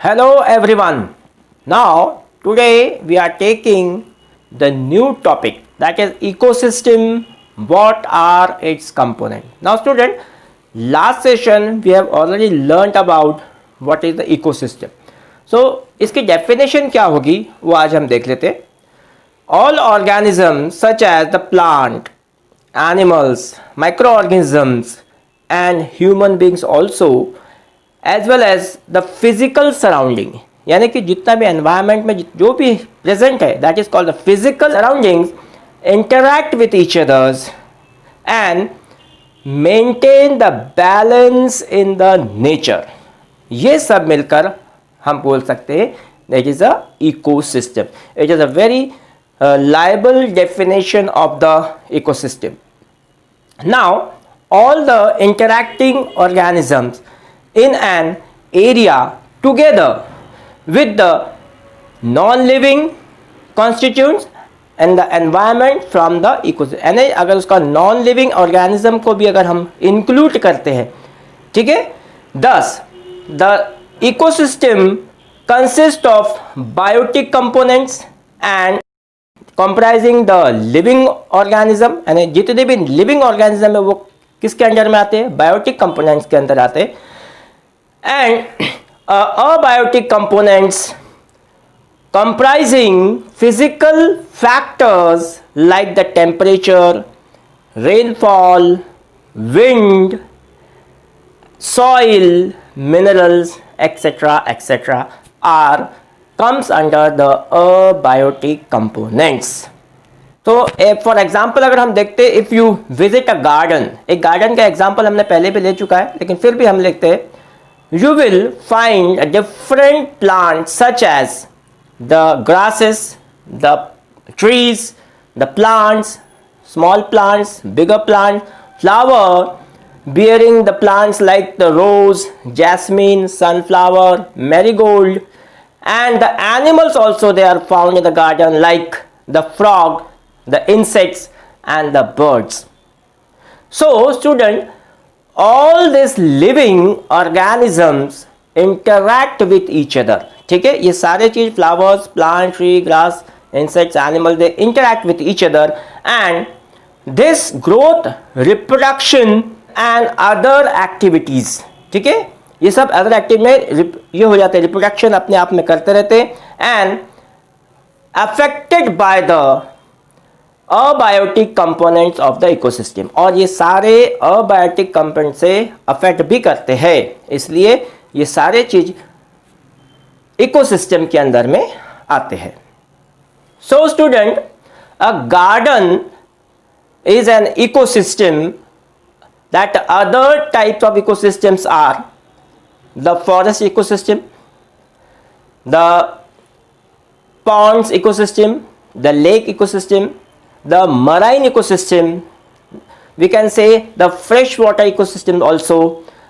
Hello everyone. Now today we are taking the new topic, that is ecosystem. What are its components? Now student, last session we have already learnt about what is the ecosystem. So इसकी definition क्या होगी वो आज हम देख लेते हैं. All organisms such as the plant, animals, microorganisms and human beings also, as well as the physical surrounding, यानी कि जितना भी एनवायरनमेंट में जो भी प्रेजेंट है, that is called the physical surroundings, interact with each others and maintain the balance in the nature. ये सब मिलकर हम बोल सकते हैं that is a ecosystem. It is a very liable definition of the ecosystem. Now all the interacting organisms in an area together with the non-living constituents and the environment from the ecosystem. यानी अगर उसका non-living organism को भी अगर हम include करते हैं, ठीक है, thus the ecosystem consists of biotic components and comprising the living organism. यानी जितने भी living organism है वो किसके अंडर में आते हैं? बायोटिक कंपोनेंट्स के अंदर आते हैं. And abiotic components comprising physical factors like the temperature, rainfall, wind, soil, minerals etcetera are comes under the abiotic components. तो फॉर एग्जाम्पल अगर हम देखते हैं, if you visit a garden, एक गार्डन का एग्जाम्पल हमने पहले भी ले चुका है लेकिन फिर भी हम लिखते हैं, you will find different plants such as the grasses, the trees, the plants, small plants, bigger plant, flower bearing the plants like the rose, jasmine, sunflower, marigold, and the animals also they are found in the garden like the frog, the insects and the birds. So student, all these living organisms interact with each other. ठीक है, ये सारे चीज flowers, plant, tree, grass, insects, animals, they interact with each other and this growth, reproduction and other activities, ठीक है, ये सब other activity में ये हो जाते हैं, रिप्रोडक्शन अपने आप में करते रहते हैं and affected by the abiotic components of the ecosystem. और ये सारे अबायोटिक कंपोनेंट से अफेक्ट भी करते हैं, इसलिए ये सारे चीज इकोसिस्टम के अंदर में आते हैं. So student, a garden is an ecosystem that other types of ecosystems are the forest ecosystem, the ponds ecosystem, the lake ecosystem, the marine ecosystem, we can say the freshwater ecosystem also,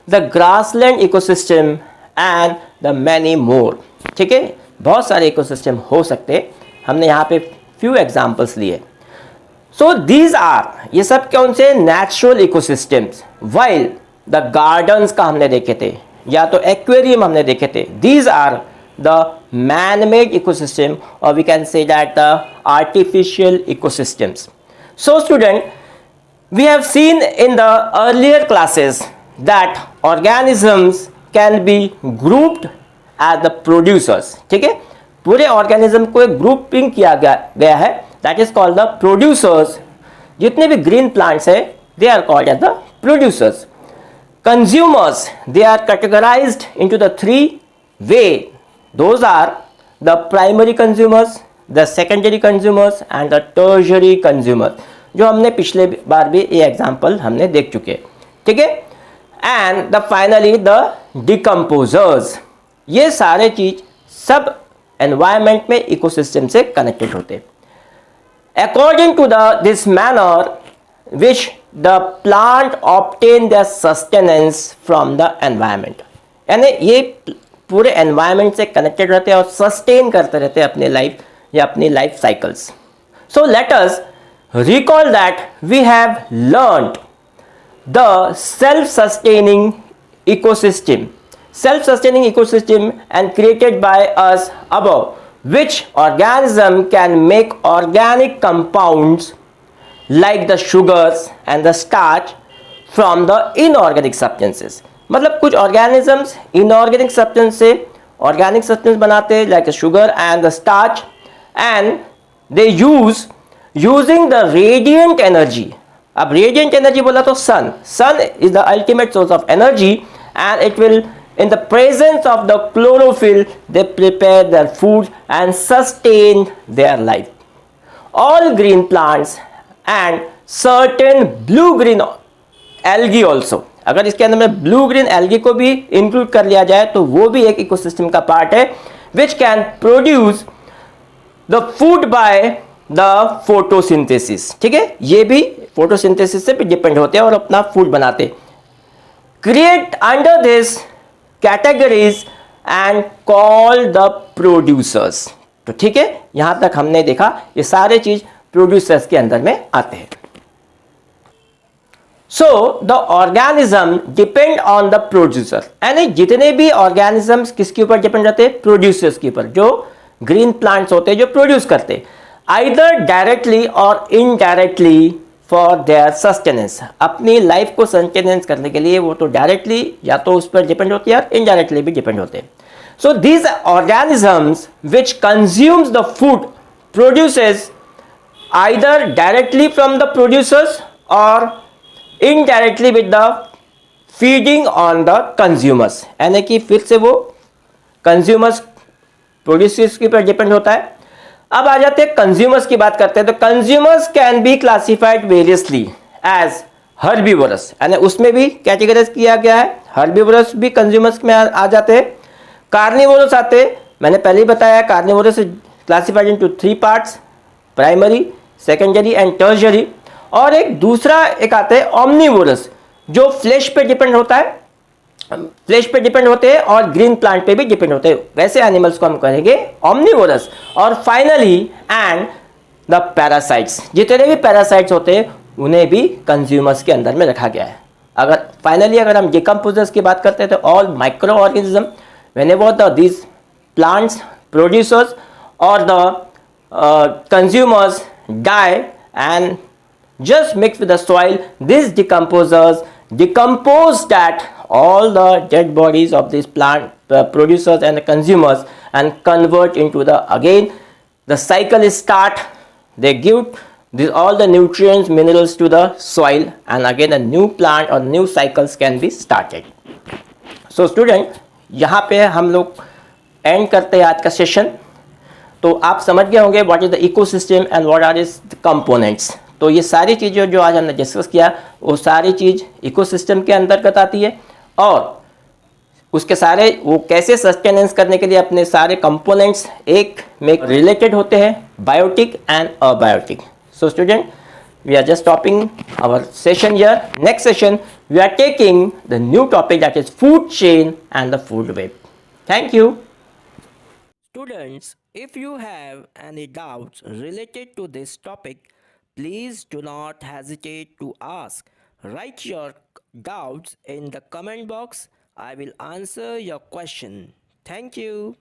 the grassland ecosystem and the many more. ठीक है, बहुत सारे ecosystem हो सकते हैं, हमने यहाँ पे few examples लिए. So these are, ये सब कौन से natural ecosystems, while the gardens का हमने देखे थे या तो एक्वेरियम हमने देखे थे, these are the man made ecosystem और we can say that the artificial ecosystems. So student, we have seen in the earlier classes that organisms can be grouped as the producers. ठीक है, पूरे organism को एक grouping किया गया है, that is called the producers. जितने भी green plants है they are called as the producers. Consumers, they are categorized into the three way. Those are the primary consumers, the secondary consumers and the tertiary consumers, जो हमने पिछले बार भी ये example हमने देख चुके हैं. ठीक है, and the finally the decomposers. ये सारे चीज सब एनवायरमेंट में इकोसिस्टम से कनेक्टेड होते हैं. According to this manner which the plant obtain their sustenance from the environment. यानी ये पूरे environment से connected रहते हैं और sustain करते रहते हैं अपने life या अपनी life cycles. So let us recall that we have learned the self-sustaining ecosystem. self-sustaining ecosystem and created by us above, which organism can make organic compounds like the sugars and the starch from the inorganic substances. मतलब कुछ organisms inorganic substance से organic substance बनाते हैं like the sugar and the starch, and they using the radiant energy. अब radiant energy बोला तो sun is the ultimate source of energy, and it will, in the presence of the chlorophyll, they prepare their food and sustain their life. All green plants and certain blue green algae also, अगर इसके अंदर में blue green algae को भी include कर लिया जाए तो वो भी एक इकोसिस्टम का पार्ट है, which can produce the food by the photosynthesis. ठीक है, ये भी फोटोसिंथेसिस से भी डिपेंड होते हैं और अपना फूड बनाते हैं. Create under this categories and call the producers. तो ठीक है, यहां तक हमने देखा ये सारे चीज प्रोड्यूसर्स के अंदर में आते हैं. So the organism depend on the producer. यानी जितने भी ऑर्गेनिजम्स किसके ऊपर डिपेंड रहते हैं? प्रोड्यूसर्स के ऊपर, जो ग्रीन प्लांट्स होते हैं जो प्रोड्यूस करते हैं, आइदर डायरेक्टली और इनडायरेक्टली फॉर देयर सस्टेनेंस. अपनी लाइफ को सस्टेनेंस करने के लिए वो तो डायरेक्टली या तो उस पर डिपेंड होती है और इनडायरेक्टली भी डिपेंड होते हैं. So these organisms which consumes the food produces either directly from the producers और indirectly with the feeding on the consumers. यानी कि फिर से वो कंज्यूमर्स प्रोड्यूसर्स के ऊपर डिपेंड होता है. अब आ जाते हैं कंज्यूमर्स की बात करते हैं. तो consumers can be classified variously as herbivores, यानी उसमें भी कैटेगराइज किया गया है. हर्बीवोरस भी कंज्यूमर्स में आ जाते हैं. कार्निवोरस आते हैं, मैंने पहले ही बताया carnivorous classified into 3 parts, primary, secondary and tertiary. और एक दूसरा एक आता है ऑमनीवोरस, जो फ्लैश पे डिपेंड होता है, फ्लैश पे डिपेंड होते हैं और ग्रीन प्लांट पे भी डिपेंड होते हैं. वैसे एनिमल्स को हम कहेंगे ऑमनीवोरस. और फाइनली एंड द पैरासाइट्स, जितने भी पैरासाइट्स होते हैं उन्हें भी कंज्यूमर्स के अंदर में रखा गया है. अगर फाइनली अगर हम डिकम्पोजर्स की बात करते हैं तो all micro organism, whenever the these plants producers और the consumers die and just mix with the soil, these decomposers decompose that all the dead bodies of these plant producers and the consumers and convert into the, again the cycle is start. They give all the nutrients, minerals to the soil, and again a new plant or new cycles can be started. So student, यहाँ पे हम लोग and करते हैं आज का session. तो आप समझ गए होंगे what is the ecosystem and what are is components. तो ये सारी चीज़ें जो आज हमने डिस्कस किया वो सारी चीज़ इकोसिस्टम के अंतर्गत आती है, और उसके सारे वो कैसे सस्टेनेंस करने के लिए अपने सारे कंपोनेंट्स एक में रिलेटेड होते हैं, biotic and abiotic. So student, we are just stopping our session here. Next session we are taking the new topic, that is food chain and the food web. Thank you. Students, if you have any doubts related to this topic, please do not hesitate to ask. Write your doubts in the comment box. I will answer your question. Thank you.